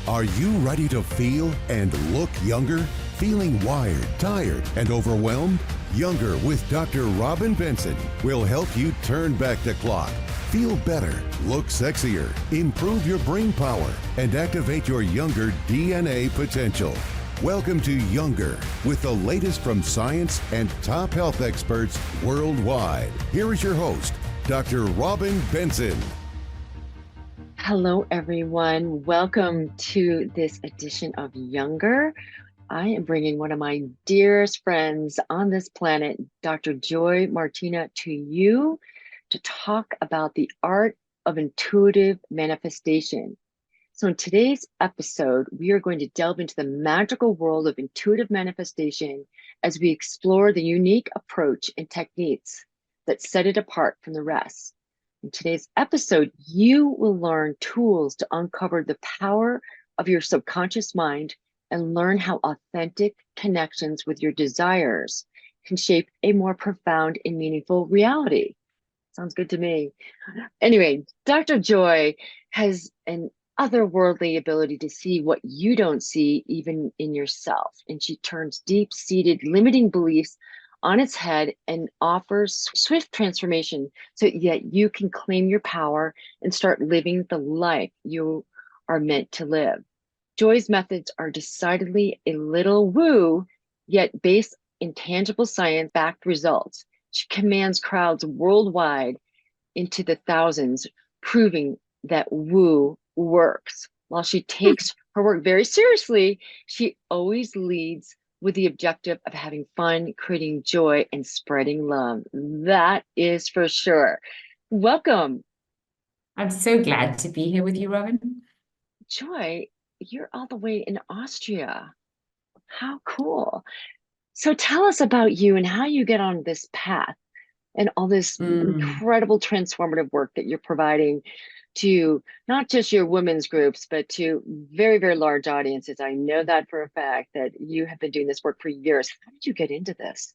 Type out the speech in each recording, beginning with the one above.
Are you ready to feel and look younger? Feeling wired, tired, and overwhelmed? Younger with Dr. Robin Benson will help you turn back the clock, feel better, look sexier, improve your brain power, and activate your younger DNA potential. Welcome to Younger with the latest from science and top health experts worldwide. Here is your host, Dr. Robin Benson. Hello, everyone. Welcome to this edition of Younger. I am bringing one of my dearest friends on this planet, Dr. Joy Martina, to you to talk about the art of intuitive manifestation. So in today's episode, we are going to delve into the magical world of intuitive manifestation as we explore the unique approach and techniques that set it apart from the rest. In today's episode, you will learn tools to uncover the power of your subconscious mind and learn how authentic connections with your desires can shape a more profound and meaningful reality. Sounds good to me. Anyway, Dr. Joy has an otherworldly ability to see what you don't see even in yourself. And she turns deep-seated limiting beliefs on its head and offers swift transformation so that you can claim your power and start living the life you are meant to live. Joy's methods are decidedly a little woo, yet based in tangible science-backed results. She commands crowds worldwide into the thousands, proving that woo works. While she takes her work very seriously, she always leads with the objective of having fun, creating joy, and spreading love. That is for sure. Welcome. I'm so glad to be here with you, Robin. Joy, you're all the way in Austria. How cool. So tell us about you and how you get on this path and all this incredible transformative work that you're providing to not just your women's groups, but to very, very large audiences. I know that for a fact that you have been doing this work for years. How did you get into this?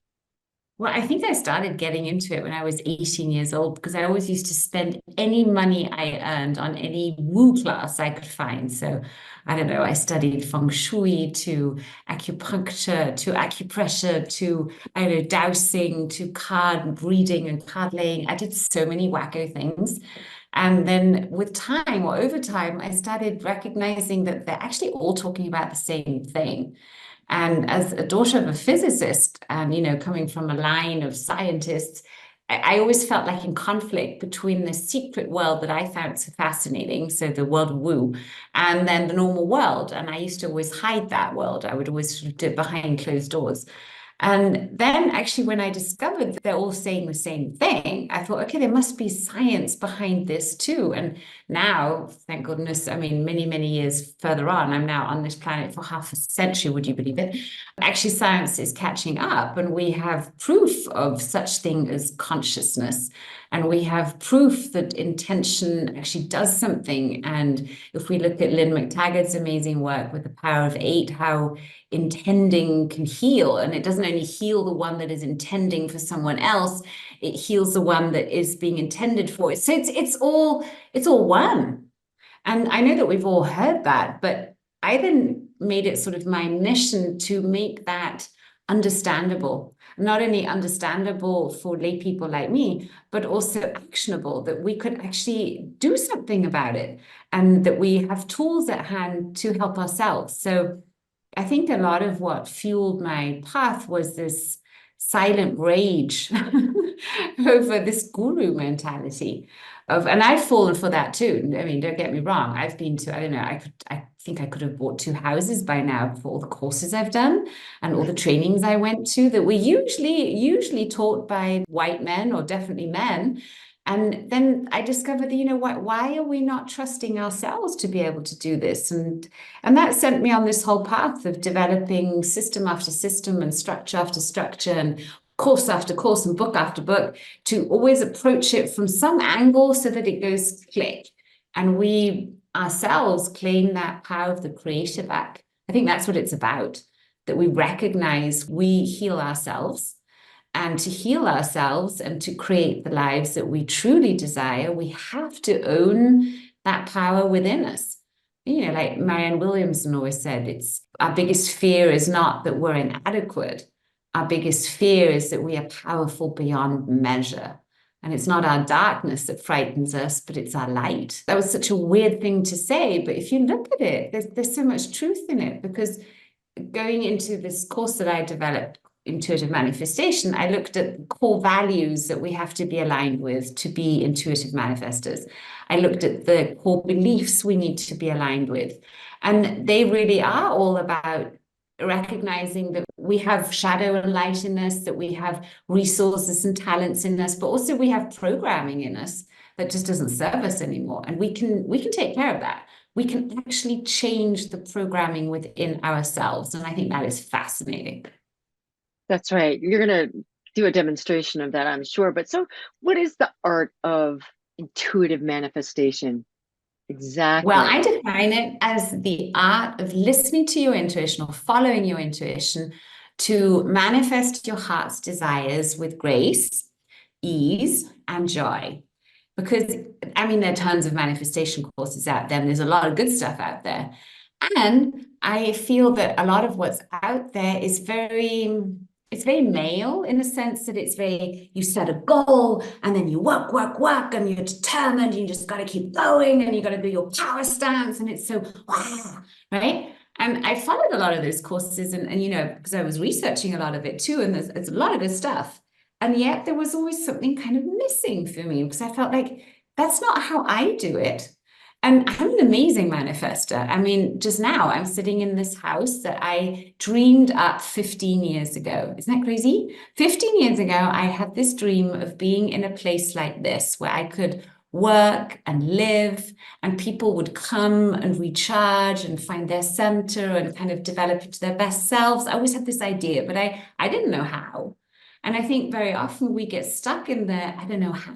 Well, I think I started getting into it when I was 18 years old because I always used to spend any money I earned on any woo class I could find. So I don't know, I studied feng shui to acupuncture to acupressure to, I don't know, dowsing to card reading and card laying. I did so many wacko things. And then with time or over time, I started recognizing that they're actually all talking about the same thing. And as a daughter of a physicist and, coming from a line of scientists, I always felt like in conflict between the secret world that I found so fascinating, so the world of woo, and then the normal world. And I used to always hide that world. I would always sort of do it behind closed doors. And then actually, when I discovered that they're all saying the same thing, I thought, okay, there must be science behind this too. And now, thank goodness, I mean, many, many years further on, I'm now on this planet for half a century, would you believe it? Actually, science is catching up and we have proof of such thing as consciousness. And we have proof that intention actually does something. And if we look at Lynn McTaggart's amazing work with the power of 8, how intending can heal. And it doesn't only heal the one that is intending for someone else, it heals the one that is being intended for. So it's all one. And I know that we've all heard that, but I then made it sort of my mission to make that understandable, not only understandable for lay people like me, but also actionable, that we could actually do something about it and that we have tools at hand to help ourselves. So I think a lot of what fueled my path was this silent rage over this guru mentality of, and I've fallen for that too. I mean, don't get me wrong. I've been to, I don't know, I think I could have bought 2 houses by now for all the courses I've done and all the trainings I went to that were usually taught by white men or definitely men. And then I discovered that, why are we not trusting ourselves to be able to do this? And that sent me on this whole path of developing system after system and structure after structure and course after course and book after book to always approach it from some angle so that it goes click. And we ourselves claim that power of the creator back. I think that's what it's about, that we recognize we heal ourselves. And to heal ourselves and to create the lives that we truly desire, we have to own that power within us. like Marianne Williamson always said, it's our biggest fear is not that we're inadequate. Our biggest fear is that we are powerful beyond measure. And it's not our darkness that frightens us, but it's our light. That was such a weird thing to say, but if you look at it, there's so much truth in it, because going into this course that I developed, Intuitive Manifestation, I looked at core values that we have to be aligned with to be intuitive manifestors. I looked at the core beliefs we need to be aligned with. And they really are all about recognizing that we have shadow and light in us, that we have resources and talents in us, but also we have programming in us that just doesn't serve us anymore. And we can take care of that. We can actually change the programming within ourselves. And I think that is fascinating. That's right. You're going to do a demonstration of that, I'm sure. But so what is the art of intuitive manifestation? Exactly. Well, I define it as the art of listening to your intuition or following your intuition to manifest your heart's desires with grace, ease, and joy. Because, I mean, there are tons of manifestation courses out there, and there's a lot of good stuff out there. And I feel that a lot of what's out there is it's very male, in the sense that it's very, you set a goal and then you work, and you're determined, and you just got to keep going, and you got to do your power stance, and it's so, wow, right? And I followed a lot of those courses, and because I was researching a lot of it too, and it's a lot of good stuff. And yet there was always something kind of missing for me, because I felt like that's not how I do it. And I'm an amazing manifester. I mean, just now I'm sitting in this house that I dreamed up 15 years ago. Isn't that crazy? 15 years ago, I had this dream of being in a place like this where I could work and live, and people would come and recharge and find their center and kind of develop into their best selves. I always had this idea, but I didn't know how. And I think very often we get stuck in the, I don't know how,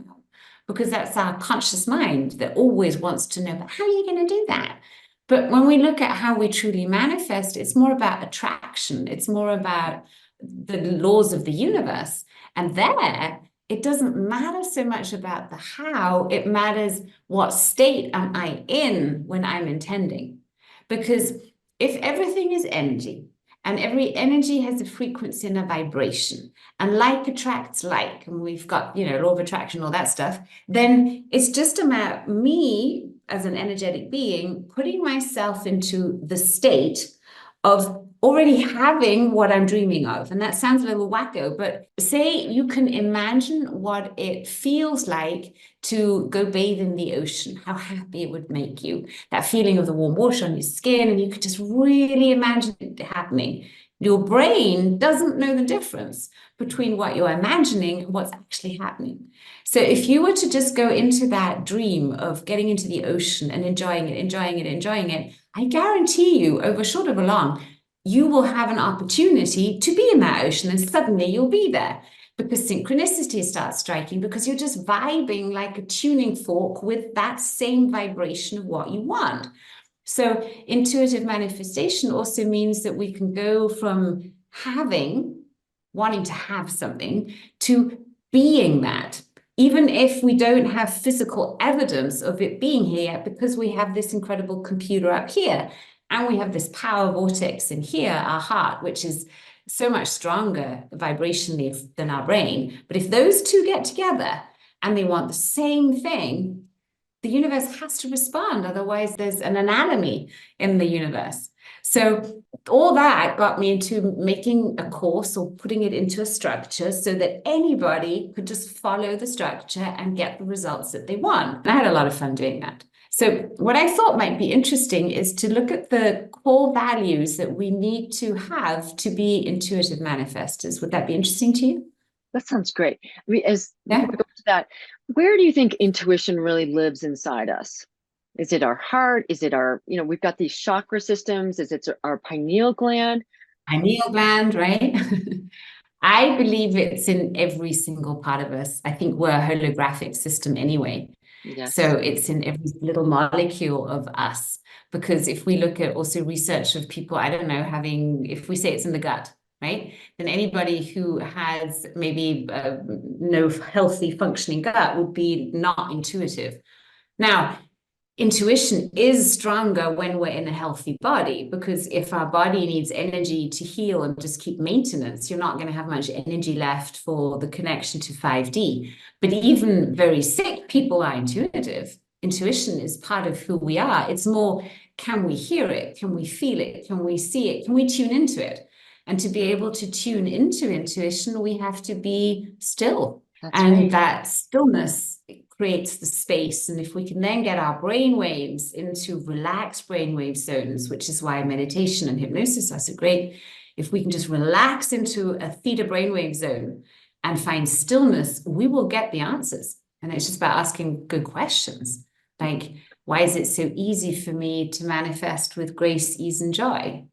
because that's our conscious mind that always wants to know, but how are you going to do that? But when we look at how we truly manifest, it's more about attraction. It's more about the laws of the universe. And there, it doesn't matter so much about the how, it matters what state am I in when I'm intending. Because if everything is energy, and every energy has a frequency and a vibration, and like attracts like, and we've got, law of attraction, all that stuff, then it's just about me as an energetic being putting myself into the state of already having what I'm dreaming of. And that sounds a little wacko, but say you can imagine what it feels like to go bathe in the ocean, how happy it would make you, that feeling of the warm water on your skin, and you could just really imagine it happening. Your brain doesn't know the difference between what you're imagining and what's actually happening. So if you were to just go into that dream of getting into the ocean and enjoying it, I guarantee you, over short or long, you will have an opportunity to be in that ocean, and suddenly you'll be there, because synchronicity starts striking, because you're just vibing like a tuning fork with that same vibration of what you want. So intuitive manifestation also means that we can go from wanting to have something, to being that, even if we don't have physical evidence of it being here yet, because we have this incredible computer up here, and we have this power vortex in here, our heart, which is so much stronger vibrationally than our brain. But if those two get together and they want the same thing, the universe has to respond. Otherwise, there's an anomaly in the universe. So all that got me into making a course, or putting it into a structure, so that anybody could just follow the structure and get the results that they want. And I had a lot of fun doing that. So what I thought might be interesting is to look at the core values that we need to have to be intuitive manifestors. Would that be interesting to you? That sounds great. I mean, before we go to that, where do you think intuition really lives inside us? Is it our heart? Is it our, we've got these chakra systems. Is it our pineal gland? Pineal gland, right? I believe it's in every single part of us. I think we're a holographic system anyway. Yes. So it's in every little molecule of us. Because if we look at also research of people, I don't know, if we say it's in the gut, right? Then anybody who has maybe no healthy functioning gut would be not intuitive. Now, intuition is stronger when we're in a healthy body, because if our body needs energy to heal and just keep maintenance, you're not going to have much energy left for the connection to 5D. But even very sick people are intuitive. Intuition is part of who we are. It's more, can we hear it? Can we feel it? Can we see it? Can we tune into it? And to be able to tune into intuition, we have to be still. And that stillness creates the space. And if we can then get our brain waves into relaxed brainwave zones, which is why meditation and hypnosis are so great, if we can just relax into a theta brainwave zone and find stillness, we will get the answers. And it's just about asking good questions. Like, why is it so easy for me to manifest with grace, ease, and joy?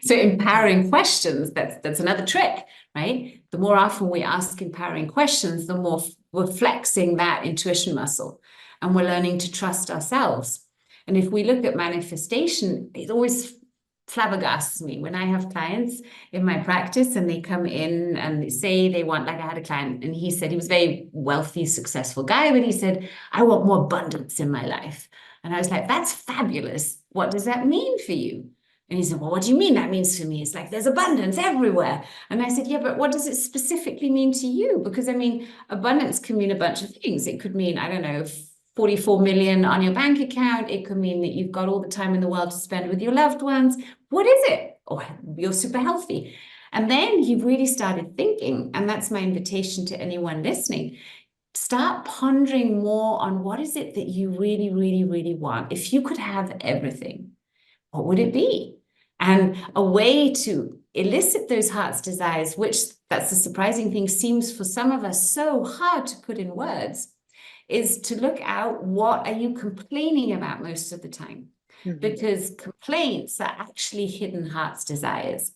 So empowering questions, that's another trick, right? The more often we ask empowering questions, the more we're flexing that intuition muscle, and we're learning to trust ourselves. And if we look at manifestation, it always flabbergasts me when I have clients in my practice and they come in and they say they want, like I had a client and he said he was a very wealthy, successful guy, but he said, I want more abundance in my life. And I was like, that's fabulous. What does that mean for you? And he said, well, what do you mean that means for me? It's like there's abundance everywhere. And I said, yeah, but what does it specifically mean to you? Because I mean, abundance can mean a bunch of things. It could mean, I don't know, 44 million on your bank account. It could mean that you've got all the time in the world to spend with your loved ones. What is it? Or you're super healthy. And then he really started thinking, and that's my invitation to anyone listening. Start pondering more on what is it that you really, really, really want. If you could have everything, what would it be? And a way to elicit those heart's desires, which that's the surprising thing, seems for some of us so hard to put in words, is to look out, what are you complaining about most of the time? Because complaints are actually hidden heart's desires.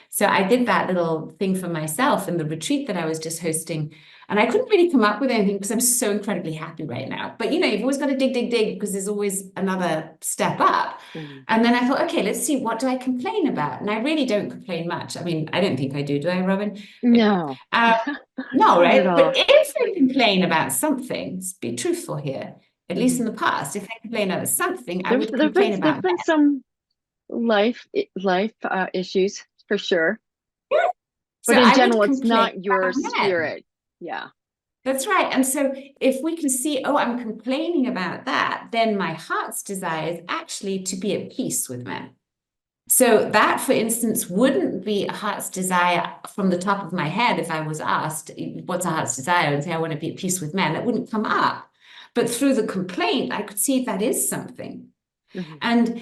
So I did that little thing for myself in the retreat that I was just hosting. And I couldn't really come up with anything because I'm so incredibly happy right now. But, you know, you've always got to dig, because there's always another step up. And then I thought, okay, let's see, what do I complain about? And I really don't complain much. I mean, I don't think I do I, Robin? No. No, right? But if I complain about something, let's be truthful here, at least in the past, if I complain about something, I would complain about there've been some life issues for sure. Yeah. But So in I general, would it's not complain your about men. spirit. Yeah. That's right. And so if we can see, oh, I'm complaining about that, then my heart's desire is actually to be at peace with men. So that, for instance, wouldn't be a heart's desire from the top of my head if I was asked, what's a heart's desire? And say, I want to be at peace with men. That wouldn't come up. But through the complaint, I could see that is something. And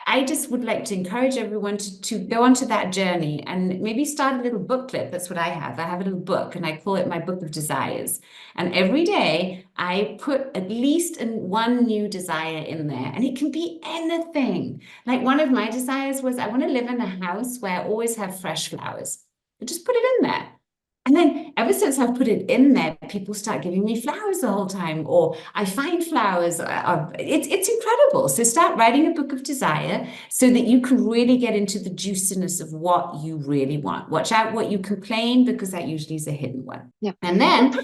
I just would like to encourage everyone to go onto that journey and maybe start a little booklet. That's what I have. I have a little book and I call it my book of desires. And every day I put at least one new desire in there, and it can be anything. Like one of my desires was I want to live in a house where I always have fresh flowers. I just put it in there. And then ever since I've put it in there, people start giving me flowers the whole time, or I find flowers. It's incredible. So start writing a book of desire so that you can really get into the juiciness of what you really want. Watch out what you complain, because that usually is a hidden one. Yeah. And then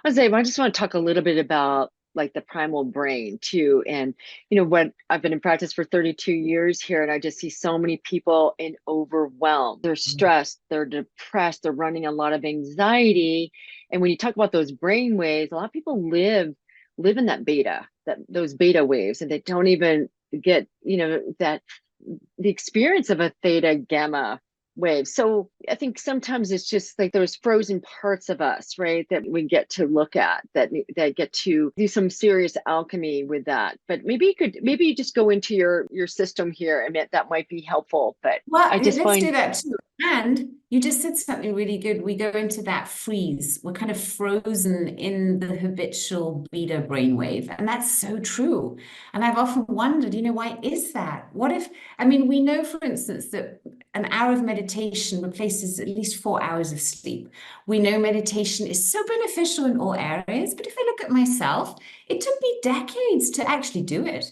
I just want to talk a little bit about like the primal brain too. And, you know, what I've been in practice for 32 years here, and I just see so many people in overwhelm. They're stressed, they're depressed, they're running a lot of anxiety. And when you talk about those brain waves, a lot of people live in those beta waves, and they don't even get, you know, the experience of a theta gamma wave. So I think sometimes it's just like those frozen parts of us, right, that we get to look at, that get to do some serious alchemy with that. But maybe you just go into your system here, and that might be helpful. But well, I just let's do that too. And you just said something really good. We go into that freeze. We're kind of frozen in the habitual beta brainwave. And that's so true. And I've often wondered, you know, why is that? What if, I mean, we know, for instance, that an hour of meditation replaces at least 4 hours of sleep. We know meditation is so beneficial in all areas. But if I look at myself, it took me decades to actually do it.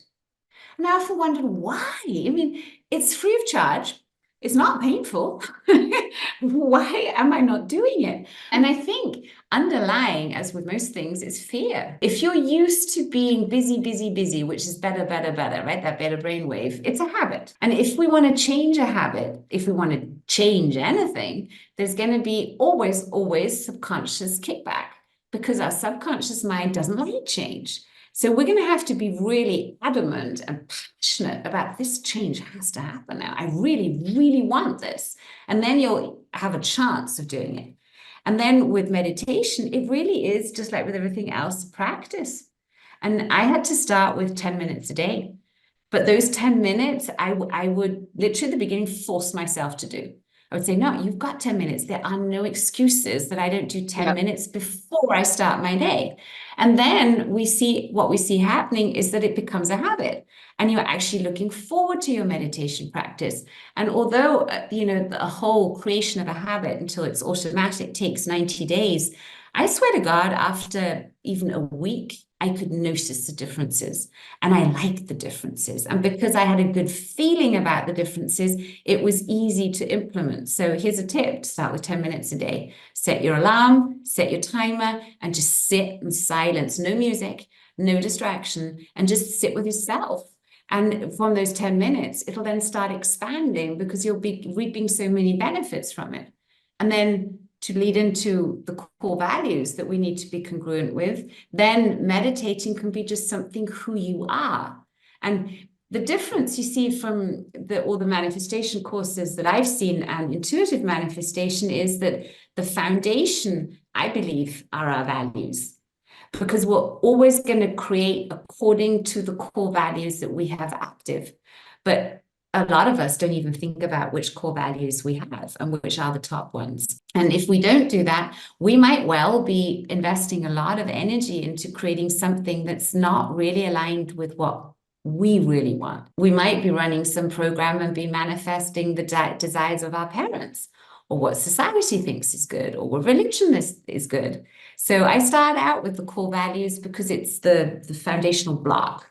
And I often wondered why. I mean, it's free of charge. It's not painful. Why am I not doing it? And I think underlying, as with most things, is fear. If you're used to being busy, busy, busy, which is better, better, better, right? That better brainwave, it's a habit. And if we want to change a habit, if we want to change anything, there's going to be always, always subconscious kickback, because our subconscious mind doesn't like change. So we're going to have to be really adamant and passionate about this change has to happen now. I really, really want this. And then you'll have a chance of doing it. And then with meditation, it really is just like with everything else, practice. And I had to start with 10 minutes a day. But those 10 minutes, I would literally at the beginning force myself to do. I would say, no, you've got 10 minutes. There are no excuses that I don't do 10 minutes before I start my day. And then what we see happening is that it becomes a habit, and you're actually looking forward to your meditation practice. And although, the whole creation of a habit until it's automatic takes 90 days, I swear to God, after even a week, I could notice the differences, and I liked the differences. And because I had a good feeling about the differences, it was easy to implement. So here's a tip to start with 10 minutes a day. Set your alarm, set your timer, and just sit in silence. No music, no distraction, and just sit with yourself. And from those 10 minutes, it'll then start expanding because you'll be reaping so many benefits from it. And then to lead into the core values that we need to be congruent with, then meditating can be just something who you are. And the difference you see from all the manifestation courses that I've seen and intuitive manifestation is that the foundation, I believe, are our values. Because we're always going to create according to the core values that we have active. But a lot of us don't even think about which core values we have and which are the top ones. And if we don't do that, we might well be investing a lot of energy into creating something that's not really aligned with what we really want. We might be running some program and be manifesting the desires of our parents, or what society thinks is good, or what religion is good. So I start out with the core values because it's the foundational block.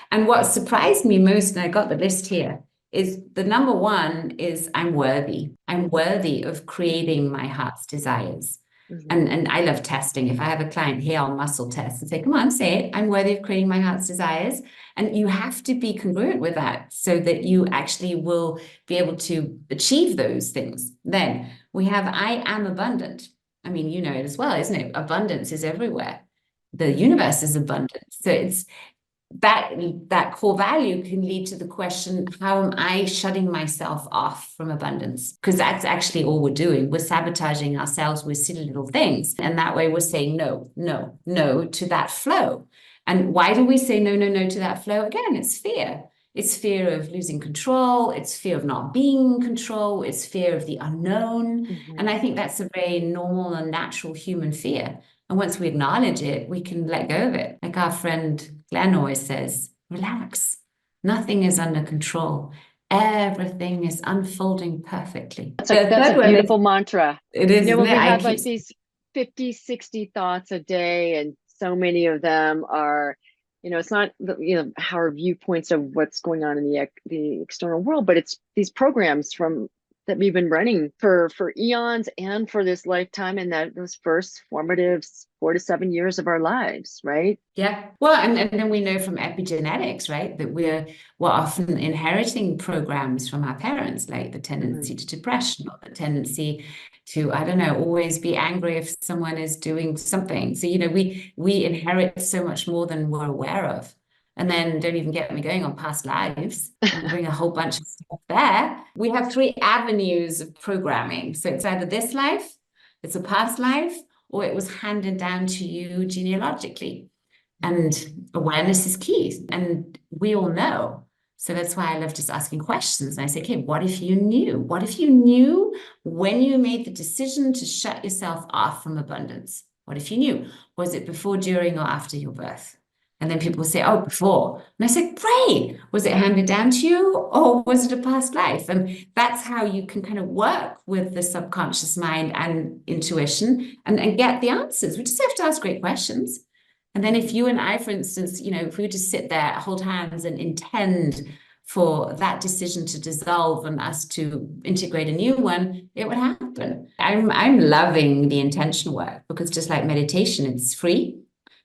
And what surprised me most, and I got the list here, is the number one is I'm worthy. I'm worthy of creating my heart's desires. Mm-hmm. And I love testing. If I have a client here, I'll muscle test and say, come on, say it. I'm worthy of creating my heart's desires. And you have to be congruent with that so that you actually will be able to achieve those things. Then we have I am abundant. I mean, you know it as well, isn't it? Abundance is everywhere. The universe is abundant. So it's that core value can lead to the question, how am I shutting myself off from abundance? Because that's actually all we're doing. We're sabotaging ourselves with silly little things. And that way we're saying no, no, no to that flow. And why do we say no, no, no to that flow? Again, it's fear. It's fear of losing control. It's fear of not being in control. It's fear of the unknown. Mm-hmm. And I think that's a very normal and natural human fear. And once we acknowledge it, we can let go of it. Like our friend Glenn always says, relax. Nothing is under control. Everything is unfolding perfectly. That's a beautiful mantra. It is. When we have like these 50, 60 thoughts a day, and so many of them are, it's not, how our viewpoints of what's going on in the external world, but it's these programs that we've been running for eons and for this lifetime, and those first formative 4 to 7 years of our lives, right? Yeah. Well, and then we know from epigenetics, right, that we're often inheriting programs from our parents, like the tendency to depression, or the tendency to, I don't know, always be angry if someone is doing something. So, we inherit so much more than we're aware of. And then don't even get me going on past lives. We bring a whole bunch of stuff there. We have 3 avenues of programming. So it's either this life, it's a past life, or it was handed down to you genealogically. And awareness is key. And we all know. So that's why I love just asking questions. And I say, okay, what if you knew? What if you knew when you made the decision to shut yourself off from abundance? What if you knew? Was it before, during, or after your birth? And then people will say, oh, before. And I said, great. Was it handed down to you, or was it a past life? And that's how you can kind of work with the subconscious mind and intuition and get the answers. We just have to ask great questions. And then if you and I, for instance, if we were to sit there, hold hands and intend for that decision to dissolve and us to integrate a new one, it would happen. I'm loving the intention work because just like meditation, it's free,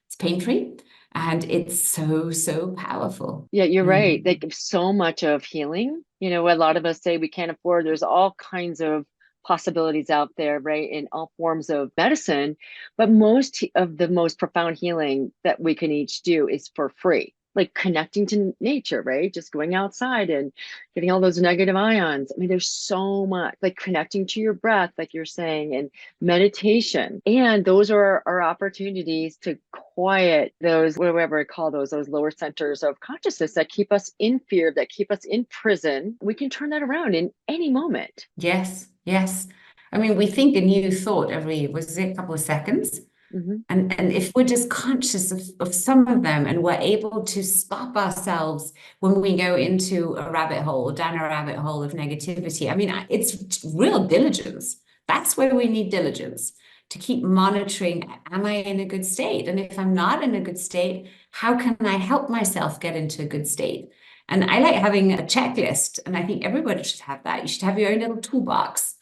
it's pain-free, and it's so powerful. Yeah, you're right. Like so much of healing, you know, a lot of us say we can't afford, there's all kinds of possibilities out there, right? In all forms of medicine. But most of the most profound healing that we can each do is for free, like connecting to nature, right? Just going outside and getting all those negative ions. I mean, there's so much, like connecting to your breath, like you're saying, and meditation. And those are our opportunities to quiet those, whatever I call those lower centers of consciousness that keep us in fear, that keep us in prison. We can turn that around in any moment. Yes, yes. I mean, we think a new thought every, was it a couple of seconds? Mm-hmm. And if we're just conscious of some of them and we're able to stop ourselves when we go into a rabbit hole, down a rabbit hole of negativity, I mean, it's real diligence. That's where we need diligence to keep monitoring, am I in a good state? And if I'm not in a good state, how can I help myself get into a good state? And I like having a checklist, and I think everybody should have that. You should have your own little toolbox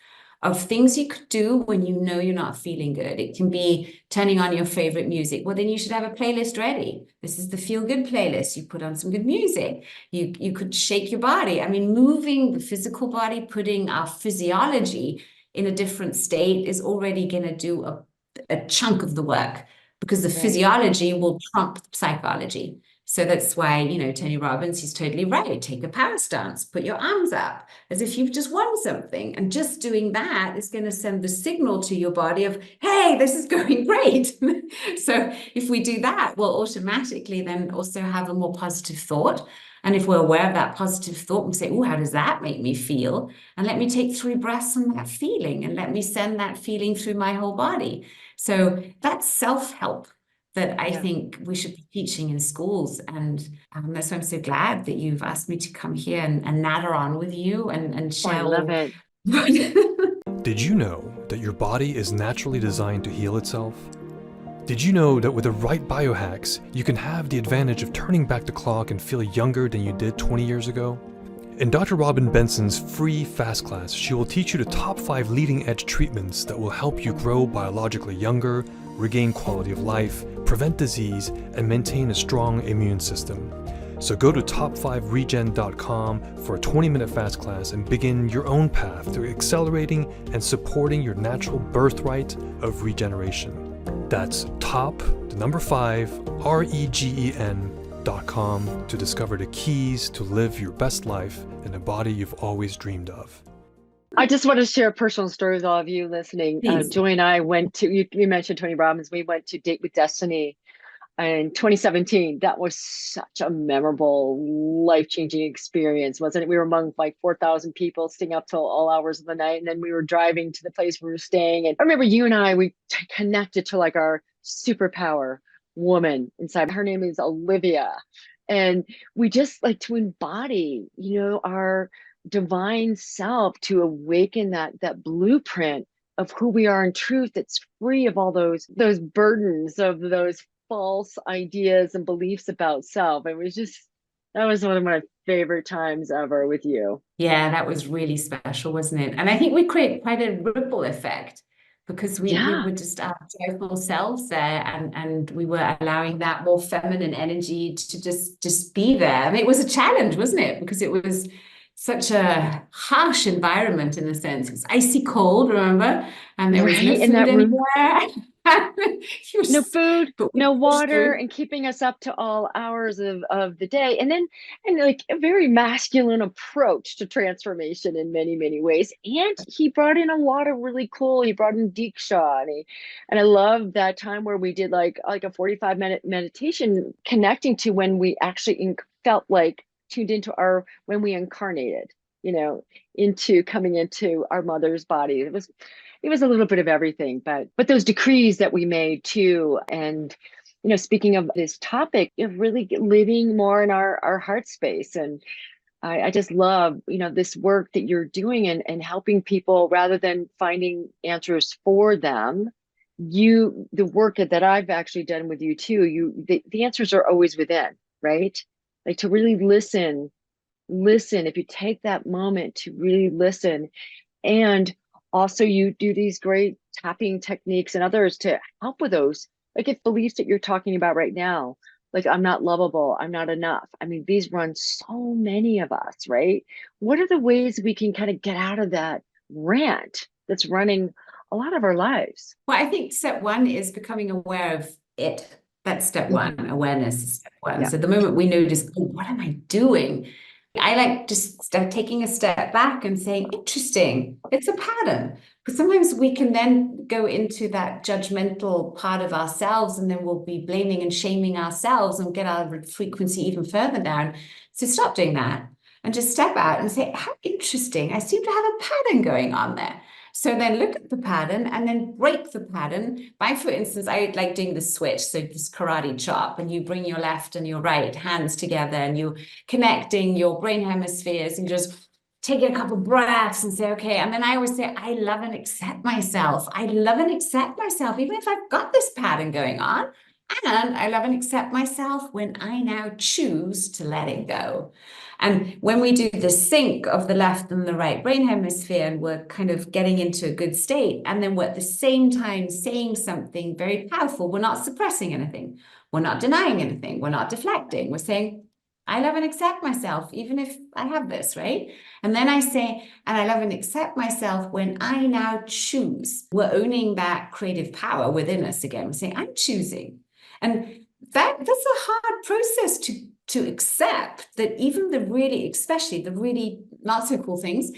of things you could do when you know you're not feeling good. It can be turning on your favorite music. Well, then you should have a playlist ready. This is the feel good playlist. You put on some good music. You could shake your body. I mean, moving the physical body, putting our physiology in a different state is already going to do a chunk of the work, because the physiology will trump psychology. So that's why, you know, Tony Robbins, he's totally right. Take a power stance, put your arms up as if you've just won something. And just doing that is going to send the signal to your body of, hey, this is going great. So if we do that, we'll automatically then also have a more positive thought. And if we're aware of that positive thought, we say, oh, how does that make me feel? And let me take 3 breaths on that feeling, and let me send that feeling through my whole body. So that's self-help that I think we should be teaching in schools. And that's why I'm so glad that you've asked me to come here and natter on with you and share. I love it. Did you know that your body is naturally designed to heal itself? Did you know that with the right biohacks, you can have the advantage of turning back the clock and feel younger than you did 20 years ago? In Dr. Robin Benson's free fast class, she will teach you the top 5 leading edge treatments that will help you grow biologically younger, regain quality of life, prevent disease, and maintain a strong immune system. So go to top5regen.com for a 20-minute fast class and begin your own path to accelerating and supporting your natural birthright of regeneration. That's top5regen.com to discover the keys to live your best life in a body you've always dreamed of. I just want to share a personal story with all of you listening. Joy and I went to, you mentioned Tony Robbins, we went to Date with Destiny in 2017. That was such a memorable, life-changing experience, wasn't it? We were among like 4,000 people staying up till all hours of the night. And then we were driving to the place we were staying. And I remember you and I, we connected to like our superpower woman inside. Her name is Olivia. And we just like to embody, you know, our divine self, to awaken that blueprint of who we are in truth, that's free of all those burdens of those false ideas and beliefs about self. It was just, that was one of my favorite times ever with you. Yeah, that was really special, wasn't it? And I think we create quite a ripple effect, because we were just our joyful selves there, and we were allowing that more feminine energy to just be there. I mean, it was a challenge, wasn't it? Because it was such a harsh environment in a sense. It was icy cold, remember? And there was no food anywhere. No food, no water, and keeping us up to all hours of the day. And like a very masculine approach to transformation in many, many ways. And he brought in a lot of really cool, he brought in Deaw, and I love that time where we did like a 45-minute meditation, connecting to when we actually felt like tuned into when we incarnated, you know, into coming into our mother's body. It was a little bit of everything, but those decrees that we made too. And, you know, speaking of this topic, of really living more in our heart space. And I just love, you know, this work that you're doing and helping people rather than finding answers for them. The work that I've actually done with you too, the answers are always within, right? Like to really listen listen, if you take that moment to really listen, and also you do these great tapping techniques and others to help with those, like if beliefs that you're talking about right now, like I'm not lovable, I'm not enough. I mean, these run so many of us, right? What are the ways we can kind of get out of that rant that's running a lot of our lives? Well, I think step one is becoming aware of it. That's step one. Mhm. Awareness is step one. Yeah. So the moment we notice, oh, what am I doing? I like just start taking a step back and saying, interesting, it's a pattern. Because sometimes we can then go into that judgmental part of ourselves, and then we'll be blaming and shaming ourselves and get our frequency even further down. So stop doing that and just step out and say, how interesting. I seem to have a pattern going on there. So then look at the pattern and then break the pattern by, for instance, I like doing the switch. So this karate chop, and you bring your left and your right hands together and you're connecting your brain hemispheres and just take a couple breaths and say, okay. And then I always say, I love and accept myself. I love and accept myself, even if I've got this pattern going on. And I love and accept myself when I now choose to let it go. And when we do the sync of the left and the right brain hemisphere, and we're kind of getting into a good state, and then we're at the same time saying something very powerful, we're not suppressing anything. We're not denying anything. We're not deflecting. We're saying, I love and accept myself, even if I have this, right? And then I say, and I love and accept myself when I now choose. We're owning that creative power within us again. We're saying, I'm choosing. And that's a hard process to accept, that even the really, especially the really not so cool things,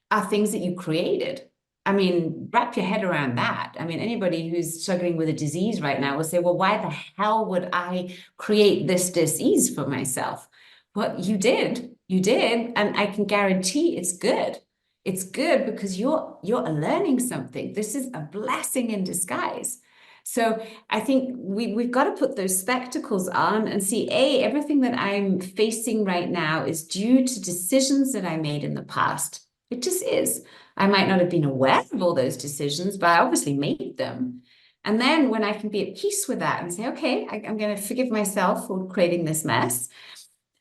are things that you created. I mean, wrap your head around that. I mean, anybody who's struggling with a disease right now will say, well, why the hell would I create this disease for myself? Well, you did, and I can guarantee it's good. It's good because you're learning something. This is a blessing in disguise. So I think we've got to put those spectacles on and see, everything that I'm facing right now is due to decisions that I made in the past. It just is. I might not have been aware of all those decisions, but I obviously made them. And then when I can be at peace with that and say, okay, I'm going to forgive myself for creating this mess,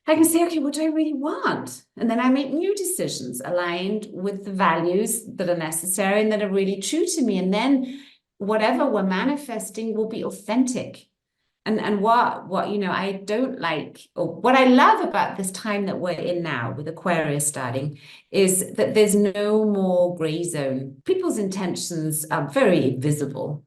I can say, okay, what do I really want? And then I make new decisions aligned with the values that are necessary and that are really true to me. And then whatever we're manifesting will be authentic. And what I don't like, or what I love about this time that we're in now with Aquarius starting, is that there's no more gray zone. People's intentions are very visible.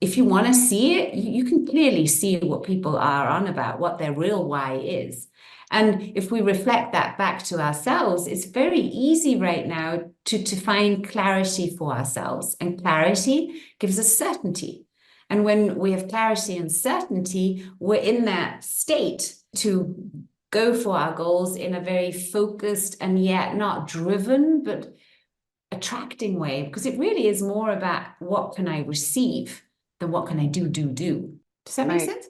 If you want to see it, you can clearly see what people are on about, what their real why is. And if we reflect that back to ourselves, it's very easy right now to find clarity for ourselves. And clarity gives us certainty. And when we have clarity and certainty, we're in that state to go for our goals in a very focused and yet not driven, but attracting way, because it really is more about what can I receive than what can I do. Does that make sense?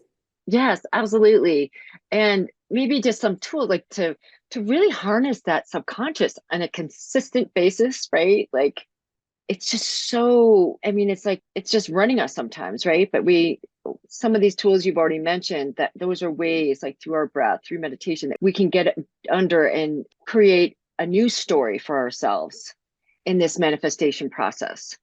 Yes, absolutely. And maybe just some tools like to really harness that subconscious on a consistent basis, right? Like it's just so, I mean, it's like it's just running us sometimes, right? But some of these tools you've already mentioned, that those are ways like through our breath, through meditation, that we can get under and create a new story for ourselves in this manifestation process.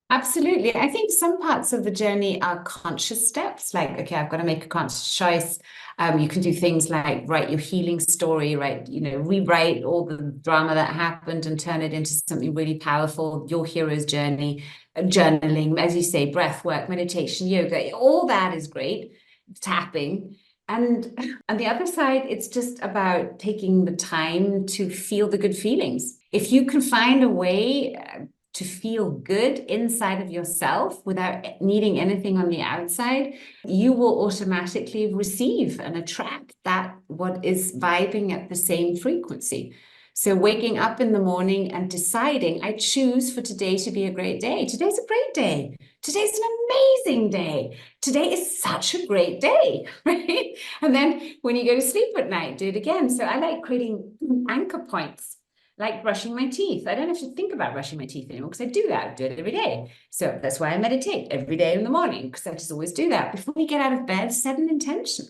Absolutely. I think some parts of the journey are conscious steps, like, okay, I've got to make a conscious choice. You can do things like write your healing story, right? Rewrite all the drama that happened and turn it into something really powerful, your hero's journey, journaling, as you say, breath work, meditation, yoga, all that is great, tapping. And on the other side, it's just about taking the time to feel the good feelings. If you can find a way to feel good inside of yourself without needing anything on the outside, you will automatically receive and attract that what is vibing at the same frequency. So waking up in the morning and deciding, I choose for today to be a great day. Today's a great day. Today's an amazing day. Today is such a great day, right? And then when you go to sleep at night, do it again. So I like creating anchor points, like brushing my teeth. I don't have to think about brushing my teeth anymore because I do that. I do it every day. So that's why I meditate every day in the morning, because I just always do that. Before you get out of bed, set an intention.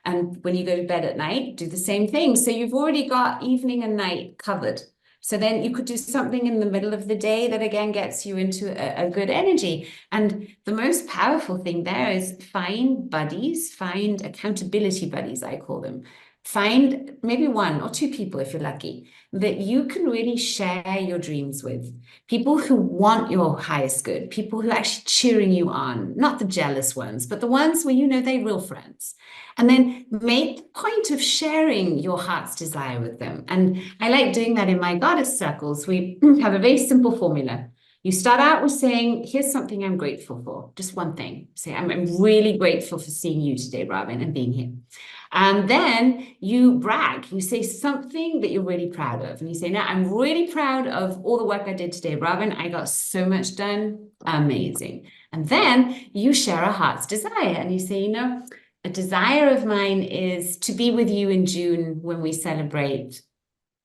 And when you go to bed at night, do the same thing. So you've already got evening and night covered. So then you could do something in the middle of the day that again gets you into a good energy. And the most powerful thing there is find buddies, find accountability buddies, I call them. Find maybe one or two people, if you're lucky, that you can really share your dreams with. People who want your highest good, people who are actually cheering you on, not the jealous ones, but the ones where you know they're real friends. And then make the point of sharing your heart's desire with them. And I like doing that in my goddess circles. We have a very simple formula. You start out with saying, here's something I'm grateful for, just one thing. Say, I'm really grateful for seeing you today, Robin, and being here. And then you brag, you say something that you're really proud of. And you say, now I'm really proud of all the work I did today, Robin. I got so much done. Amazing. And then you share a heart's desire and you say, you know, a desire of mine is to be with you in June when we celebrate,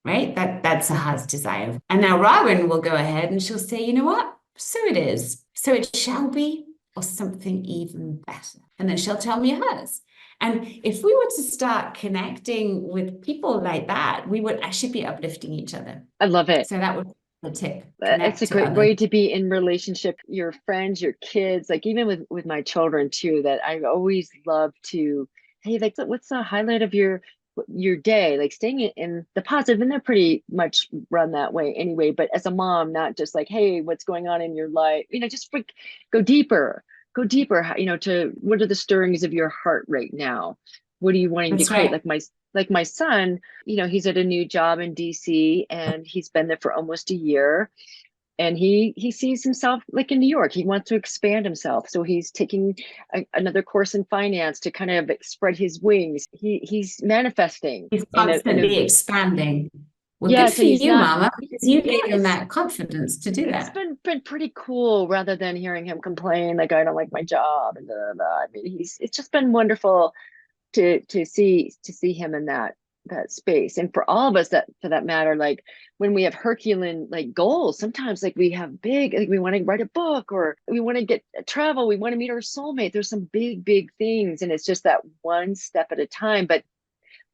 right? That's a heart's desire. And now Robin will go ahead and she'll say, you know what? So it is. So it shall be, or something even better. And then she'll tell me hers. And if we were to start connecting with people like that, we would actually be uplifting each other. I love it. So that would be a tip. It's a great way to be in relationship, your friends, your kids, like even with my children too, that I always love to, hey, like what's the highlight of your day, like staying in the positive. And they're pretty much run that way anyway, but as a mom, not just like, hey, what's going on in your life, you know, just go deeper, you know, to what are the stirrings of your heart right now? What are you wanting to create? Like my son, you know, he's at a new job in DC and he's been there for almost a year. And he sees himself like in New York. He wants to expand himself. So he's taking another course in finance to kind of spread his wings. He's manifesting. He's constantly expanding. Well, yeah, good so for you, Mama, because you gave him that confidence to do that. It's been pretty cool rather than hearing him complain like I don't like my job and blah, blah, blah. I mean, it's just been wonderful to see him in that space. And for all of us, that for that matter, like when we have Herculean like goals, sometimes like we have big, like we want to write a book or we want to get travel, we want to meet our soulmate. There's some big things, and it's just that one step at a time. But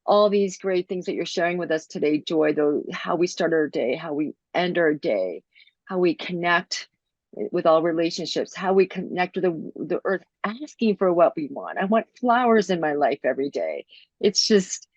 all these great things that you're sharing with us today, Joy, though, how we start our day, how we end our day, how we connect with all relationships, how we connect with the earth, asking for what we want. I want flowers in my life every day. It's just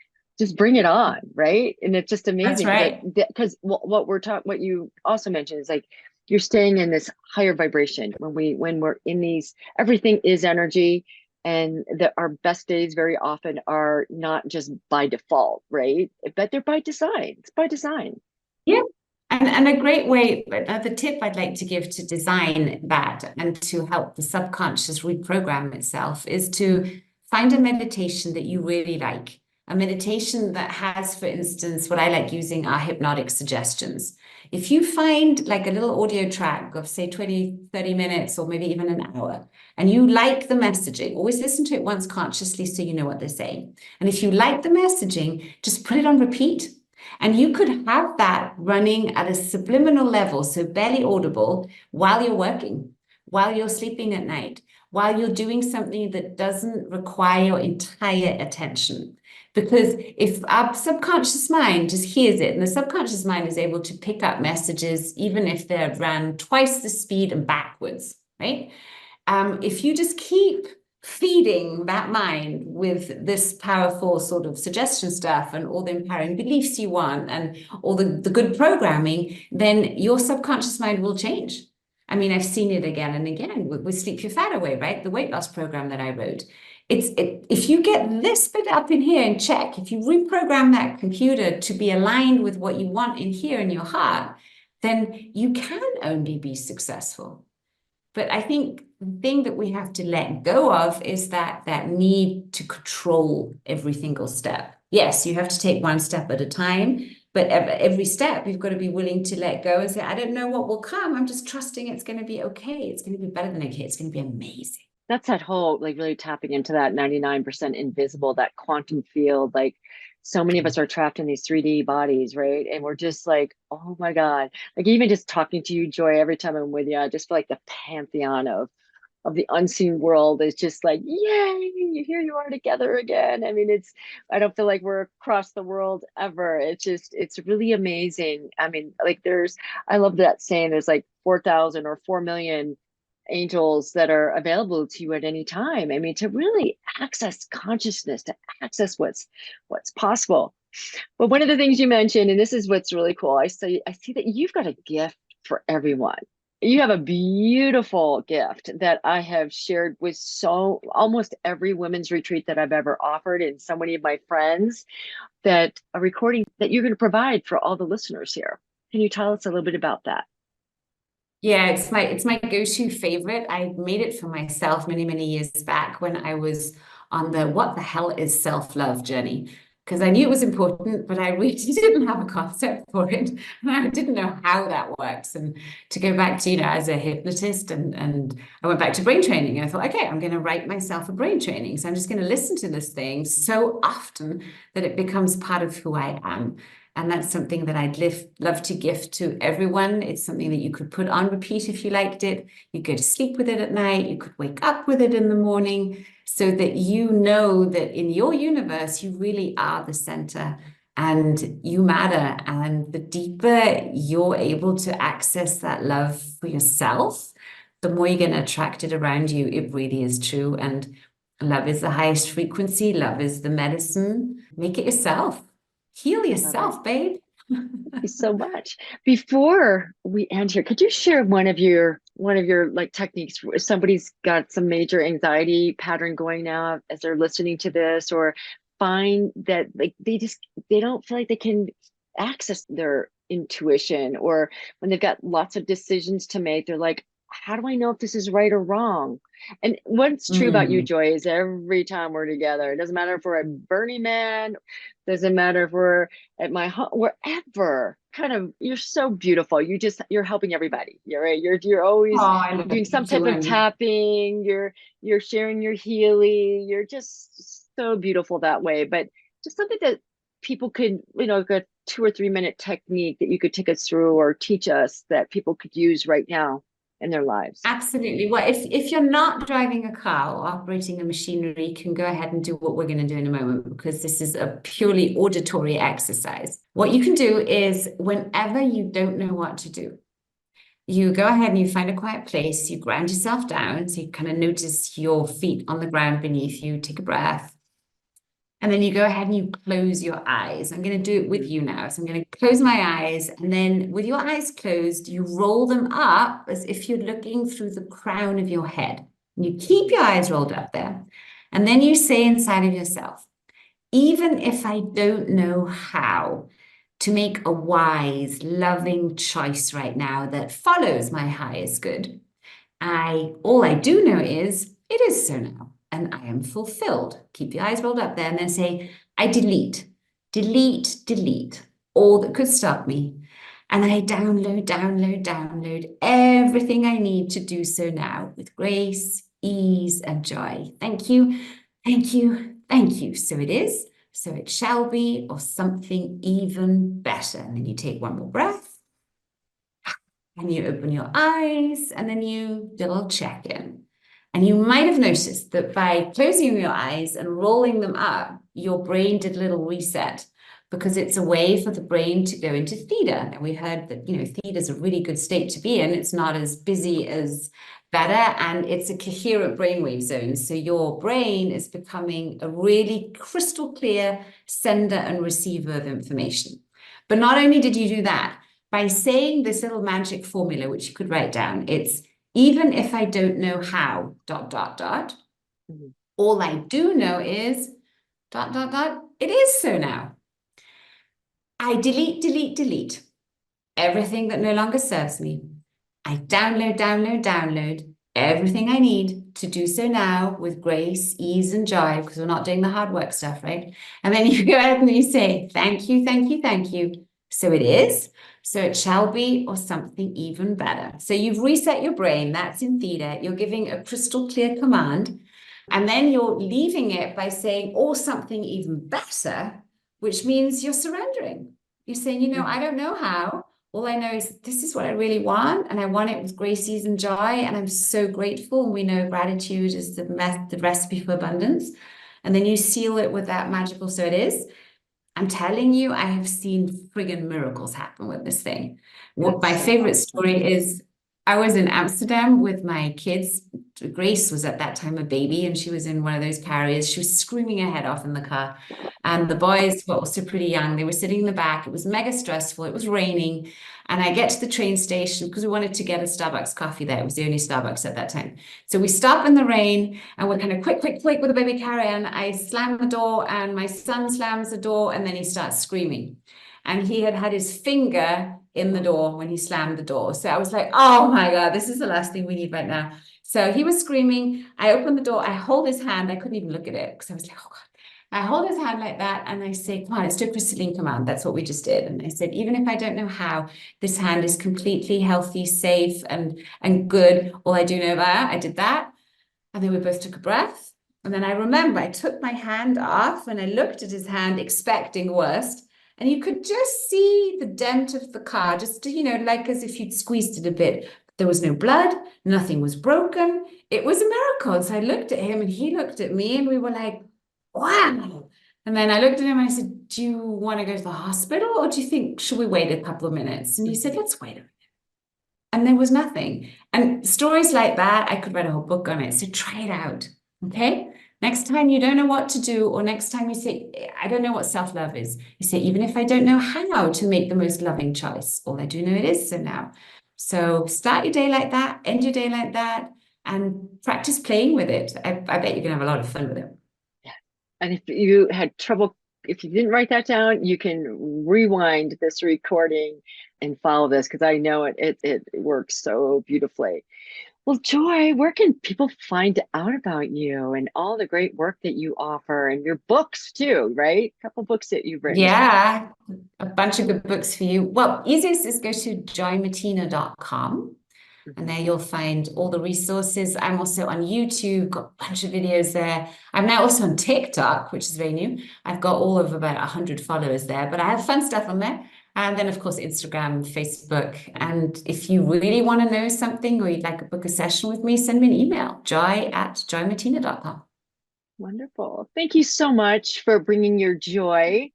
bring it on, right? And it's just amazing. That's right. Because what you also mentioned is like you're staying in this higher vibration when we're in these, everything is energy. And our best days very often are not just by default, right? But they're by design. It's by design. Yeah. And a great way, the tip I'd like to give to design that and to help the subconscious reprogram itself is to find a meditation that you really like. A meditation that has, for instance, what I like using are hypnotic suggestions. If you find like a little audio track of say 20, 30 minutes or maybe even an hour, and you like the messaging, always listen to it once consciously so you know what they're saying. And if you like the messaging, just put it on repeat. And you could have that running at a subliminal level, so barely audible, while you're working, while you're sleeping at night, while you're doing something that doesn't require your entire attention. Because if our subconscious mind just hears it, and the subconscious mind is able to pick up messages, even if they're ran twice the speed and backwards, right? If you just keep feeding that mind with this powerful sort of suggestion stuff and all the empowering beliefs you want and all the good programming, then your subconscious mind will change. I mean, I've seen it again and again with Sleep Your Fat Away, right? The weight loss program that I wrote. If you get this bit up in here in check, if you reprogram that computer to be aligned with what you want in here in your heart, then you can only be successful. But I think the thing that we have to let go of is that need to control every single step. Yes, you have to take one step at a time, but every step you've got to be willing to let go and say, I don't know what will come. I'm just trusting it's going to be okay. It's going to be better than okay. It's going to be amazing. That's that whole, like really tapping into that 99% invisible, that quantum field. Like so many of us are trapped in these 3D bodies, right? And we're just like, oh my God. Like even just talking to you, Joy, every time I'm with you, I just feel like the pantheon of of the unseen world is just like, yay, here you are together again. I mean, I don't feel like we're across the world ever. It's really amazing. I mean, like I love that saying, there's like 4,000 or 4 million angels that are available to you at any time. I mean, to really access consciousness, to access what's possible. But one of the things you mentioned, and this is what's really cool, I see that you've got a gift for everyone. You have a beautiful gift that I have shared with almost every women's retreat that I've ever offered, and so many of my friends, that a recording that you're going to provide for all the listeners here. Can you tell us a little bit about that? Yeah, it's my go-to favorite. I made it for myself many, many years back when I was on the what the hell is self-love journey. Because I knew it was important, but I really didn't have a concept for it. And I didn't know how that works. And to go back to, as a hypnotist, and I went back to brain training. And I thought, okay, I'm going to write myself a brain training. So I'm just going to listen to this thing so often that it becomes part of who I am. And that's something that I'd love to gift to everyone. It's something that you could put on repeat if you liked it. You go to sleep with it at night. You could wake up with it in the morning, so that you know that in your universe, you really are the center and you matter. And the deeper you're able to access that love for yourself, the more you're going to attract it around you. It really is true. And love is the highest frequency. Love is the medicine. Make it yourself. Heal yourself, babe. Thank you so much. Before we end here, could you share one of your like techniques? If somebody's got some major anxiety pattern going now as they're listening to this, or find that like they don't feel like they can access their intuition, or when they've got lots of decisions to make, they're like, how do I know if this is right or wrong? And what's true about you, Joy, is every time we're together, it doesn't matter if we're at Burning Man, doesn't matter if we're at my home, wherever, you're so beautiful. You're helping everybody. You're right. You're always doing some type of tapping. You're sharing your healing. You're just so beautiful that way. But just something that people could, a 2 or 3 minute technique that you could take us through or teach us that people could use right now in their lives. Absolutely. Well, if you're not driving a car or operating a machinery, you can go ahead and do what we're going to do in a moment, because this is a purely auditory exercise. What you can do is, whenever you don't know what to do, you go ahead and you find a quiet place, you ground yourself down, so you kind of notice your feet on the ground beneath you, take a breath. And then you go ahead and you close your eyes. I'm going to do it with you now. So I'm going to close my eyes, and then with your eyes closed, you roll them up as if you're looking through the crown of your head. And you keep your eyes rolled up there. And then you say inside of yourself, even if I don't know how to make a wise, loving choice right now that follows my highest good, all I do know is it is so now. And I am fulfilled. Keep your eyes rolled up there, and then say, I delete all that could stop me. And I download everything I need to do so now with grace, ease, and joy. Thank you. So it is, so it shall be, or something even better. And then you take one more breath, and you open your eyes, and then you double check in. And you might have noticed that by closing your eyes and rolling them up, your brain did a little reset, because it's a way for the brain to go into theta. And we heard that, theta is a really good state to be in. It's not as busy as beta, and it's a coherent brainwave zone. So your brain is becoming a really crystal clear sender and receiver of information. But not only did you do that, by saying this little magic formula, which you could write down, it's, even if I don't know how, ... all I do know is ... it is so now. I delete everything that no longer serves me. I download everything I need to do so now with grace, ease, and joy, because we're not doing the hard work stuff, right? And then you go ahead and you say, thank you. So it is, so it shall be, or something even better. So you've reset your brain. That's in theta. You're giving a crystal clear command. And then you're leaving it by saying, or something even better, which means you're surrendering. You're saying, I don't know how, All I know is this is what I really want, and I want it with grace, ease, and joy. And I'm so grateful. And we know gratitude is the recipe for abundance. And then you seal it with that magical, so it is. I'm telling you, I have seen friggin' miracles happen with this thing. What my That's so favorite awesome. story is I was in Amsterdam with my kids. Grace was at that time a baby, and she was in one of those carriers. She was screaming her head off in the car. And the boys were also pretty young. They were sitting in the back. It was mega stressful. It was raining. And I get to the train station because we wanted to get a Starbucks coffee there. It was the only Starbucks at that time. So we stop in the rain and we're kind of quick with the baby carrier. And I slam the door and my son slams the door and then he starts screaming. And he had his finger in the door when he slammed the door. So I was like, oh my God, this is the last thing we need right now. So he was screaming. I opened the door. I hold his hand. I couldn't even look at it because I was like, oh God. I hold his hand like that and I say, come on, let's do a crystalline command. That's what we just did. And I said, even if I don't know how, this hand is completely healthy, safe, and good. All I do know that, I did that. And then we both took a breath. And then I remember I took my hand off and I looked at his hand expecting worst. And you could just see the dent of the car, just, like as if you'd squeezed it a bit. There was no blood, nothing was broken. It was a miracle. So I looked at him and he looked at me and we were like, wow. And then I looked at him and I said, do you want to go to the hospital or do you think, should we wait a couple of minutes? And he said, let's wait a minute. And there was nothing. And stories like that, I could write a whole book on it. So try it out. Okay. Next time you don't know what to do, or next time you say, I don't know what self-love is. You say, even if I don't know how to make the most loving choice, all I do know it is so now. So start your day like that, end your day like that, and practice playing with it. I bet you're going to have a lot of fun with it. And if you had trouble, if you didn't write that down, you can rewind this recording and follow this because I know it works so beautifully. Well, Joy, where can people find out about you and all the great work that you offer and your books too, right? A couple books that you've written. Yeah, a bunch of good books for you. Well, easiest is go to joymartina.com. And there you'll find all the resources. I'm also on YouTube, got a bunch of videos there. I'm now also on TikTok, which is very new. I've got all of about 100 followers there, but I have fun stuff on there. And then, of course, Instagram, Facebook. And if you really want to know something or you'd like to book a session with me, send me an email, joy@joymartina.com. Wonderful. Thank you so much for bringing your joy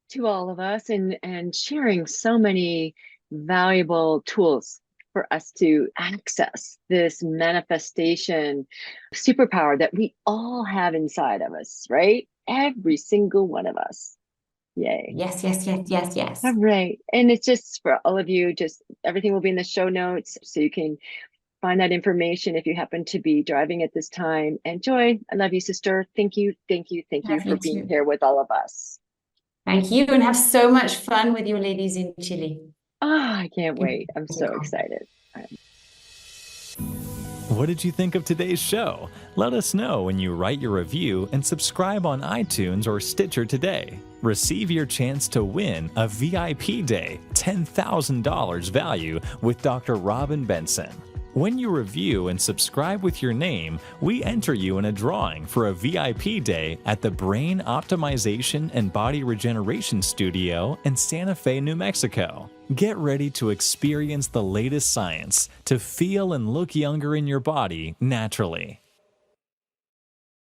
to all of us and sharing so many valuable tools for us to access this manifestation superpower that we all have inside of us, right? Every single one of us. Yay. Yes, yes, yes, yes, yes. All right. And it's just for all of you, just everything will be in the show notes so you can find that information if you happen to be driving at this time. And Joy, I love you, sister. Thank you, thank you, thank you Love for you being too. here with all of us. Thank you, and have so much fun with your ladies in Chile. I can't wait. I'm so excited. What did you think of today's show? Let us know when you write your review and subscribe on iTunes or Stitcher today. Receive your chance to win a VIP day, $10,000 value with Dr. Robin Benson. When you review and subscribe with your name, we enter you in a drawing for a VIP day at the Brain Optimization and Body Regeneration Studio in Santa Fe, New Mexico. Get ready to experience the latest science to feel and look younger in your body naturally.